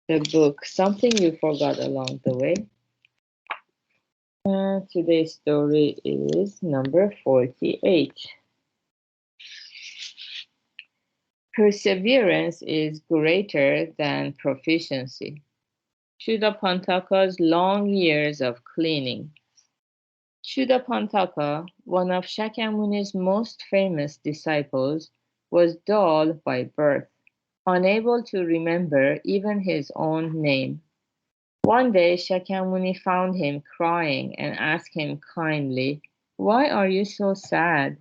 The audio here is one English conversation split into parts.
the book Something You Forgot Along the Way. And today's story is number 48. Perseverance is greater than proficiency. Shuddhapantaka's long years of cleaning. Shuddhapantaka, one of Shakyamuni's most famous disciples, was dull by birth, unable to remember even his own name. One day Shakyamuni found him crying and asked him kindly, "Why are you so sad?"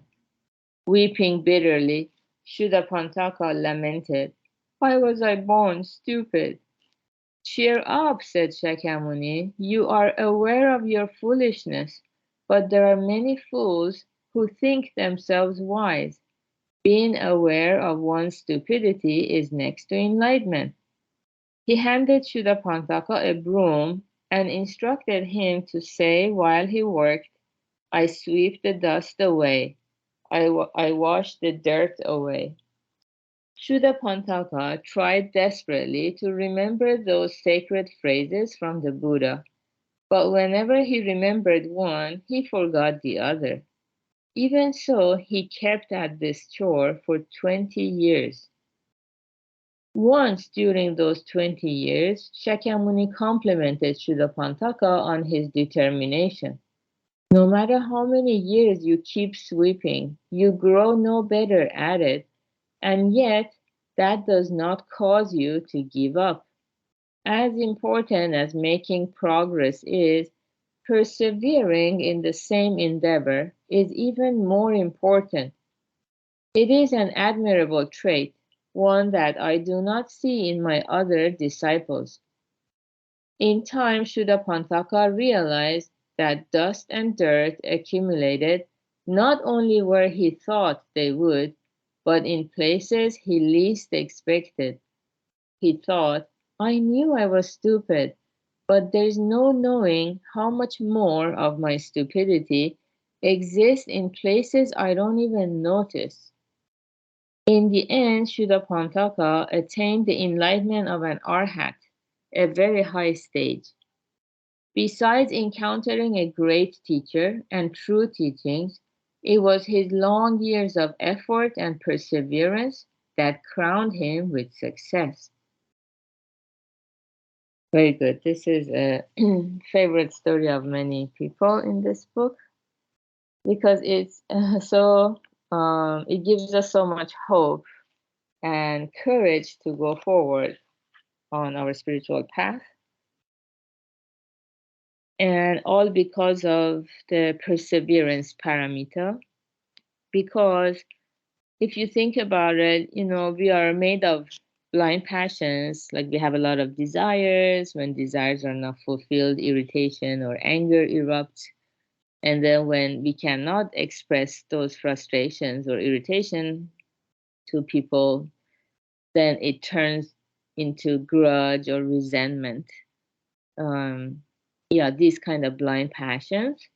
Weeping bitterly, Shuddhapantaka lamented, "Why was I born stupid?" "Cheer up," said Shakyamuni. "You are aware of your foolishness, but there are many fools who think themselves wise. Being aware of one's stupidity is next to enlightenment." He handed Shuddhapantaka a broom and instructed him to say while he worked, "I sweep the dust away. I wash the dirt away." Shuddhapantaka tried desperately to remember those sacred phrases from the Buddha, but whenever he remembered one, he forgot the other. Even so, he kept at this chore for 20 years. Once during those 20 years, Shakyamuni complimented Shuddhapantaka on his determination. "No matter how many years you keep sweeping, you grow no better at it, and yet that does not cause you to give up. As important as making progress is, persevering in the same endeavor is even more important. It is an admirable trait, one that I do not see in my other disciples." In time, Shuddhapantaka realized that dust and dirt accumulated not only where he thought they would, but in places he least expected. He thought, "I knew I was stupid, but there's no knowing how much more of my stupidity exists in places I don't even notice." In the end, Shuddhapantaka attained the enlightenment of an arhat, a very high stage. Besides encountering a great teacher and true teachings, it was his long years of effort and perseverance that crowned him with success. Very good. This is a favorite story of many people in this book because it's it gives us so much hope and courage to go forward on our spiritual path. And all because of the perseverance paramita. Because if you think about it, we are made of blind passions, like we have a lot of desires. When desires are not fulfilled, irritation or anger erupts. And then when we cannot express those frustrations or irritation to people, then it turns into grudge or resentment. These kind of blind passions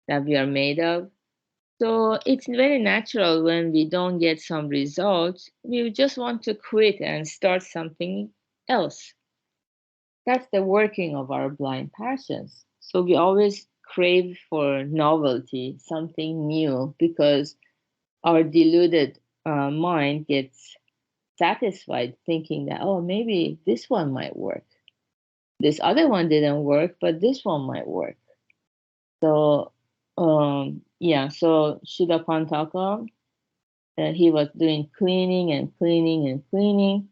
that we are made of. So it's very natural when we don't get some results, we just want to quit and start something else. That's the working of our blind passions. So we always crave for novelty, something new, because our deluded mind gets satisfied thinking that, oh, maybe this one might work. This other one didn't work, but this one might work. So, so Shuddhapantaka, he was doing cleaning and cleaning and cleaning.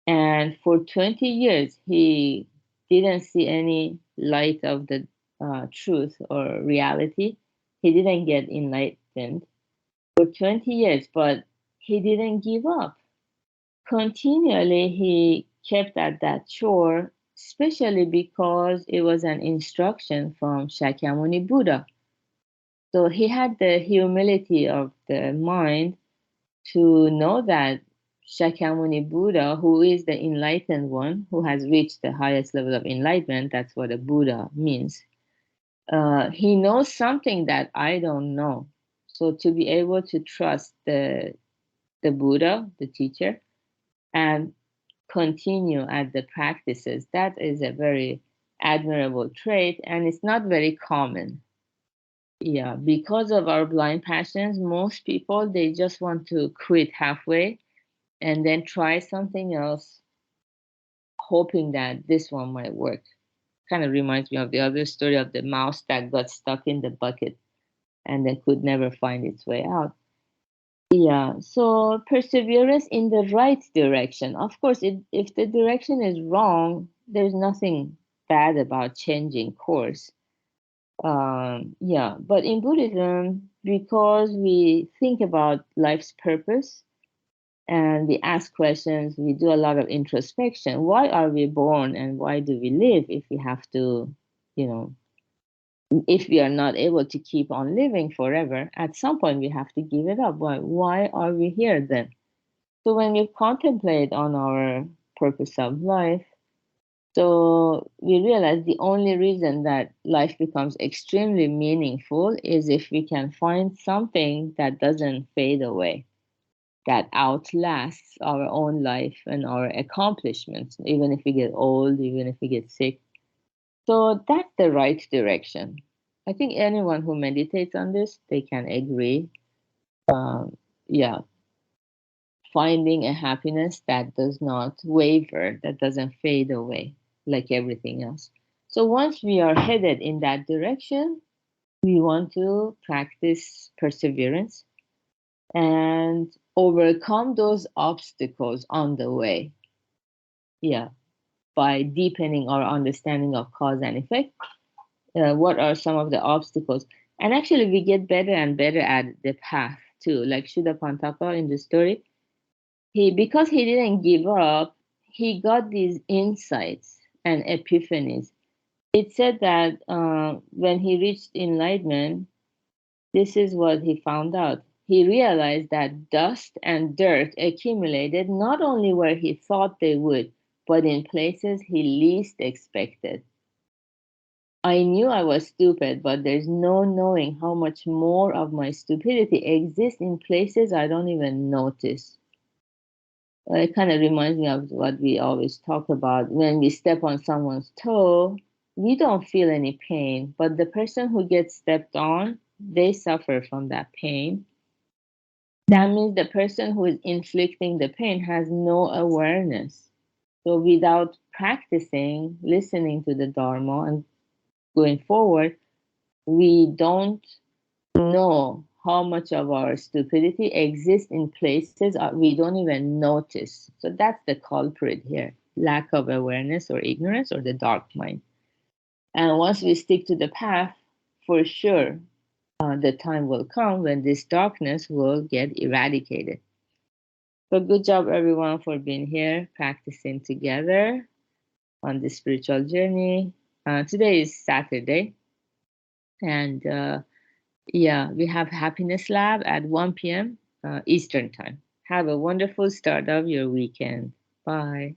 And for 20 years, he didn't see any light of the truth or reality. He didn't get enlightened for 20 years, but he didn't give up. Continually, he kept at that chore, especially because it was an instruction from Shakyamuni Buddha. So he had the humility of the mind to know that Shakyamuni Buddha, who is the enlightened one, who has reached the highest level of enlightenment, that's what a Buddha means. He knows something that I don't know. So to be able to trust the Buddha, the teacher, and continue at the practices. That is a very admirable trait, and it's not very common. Yeah, because of our blind passions, most people they just want to quit halfway and then try something else, hoping that this one might work. Kind of reminds me of the other story of the mouse that got stuck in the bucket and then could never find its way out. Yeah, so perseverance in the right direction. Of course, if the direction is wrong, there's nothing bad about changing course. Yeah, but in Buddhism, because we think about life's purpose and we ask questions, we do a lot of introspection. Why are we born and why do we live if we have to, you know, if we are not able to keep on living forever, at some point we have to give it up. Why are we here then? So when we contemplate on our purpose of life, so we realize the only reason that life becomes extremely meaningful is if we can find something that doesn't fade away, that outlasts our own life and our accomplishments, even if we get old, even if we get sick. So that's the right direction. I think anyone who meditates on this, they can agree. Yeah, finding a happiness that does not waver, that doesn't fade away like everything else. So once we are headed in that direction, we want to practice perseverance and overcome those obstacles on the way. Yeah, by deepening our understanding of cause and effect. What are some of the obstacles? And actually, we get better and better at the path too. Like Shuddha Pantaka in the story, because he didn't give up, he got these insights and epiphanies. It said that when he reached enlightenment, this is what he found out. He realized that dust and dirt accumulated not only where he thought they would, but in places he least expected. I knew I was stupid, but there's no knowing how much more of my stupidity exists in places I don't even notice. It kind of reminds me of what we always talk about. When we step on someone's toe, we don't feel any pain, but the person who gets stepped on, they suffer from that pain. That means the person who is inflicting the pain has no awareness. So without practicing, listening to the Dharma and going forward, we don't know how much of our stupidity exists in places we don't even notice. So that's the culprit here, lack of awareness or ignorance or the dark mind. And once we stick to the path, for sure, the time will come when this darkness will get eradicated. So good job, everyone, for being here, practicing together on this spiritual journey. Today is Saturday, and yeah, we have Happiness Lab at 1 p.m. Eastern Time. Have a wonderful start of your weekend. Bye.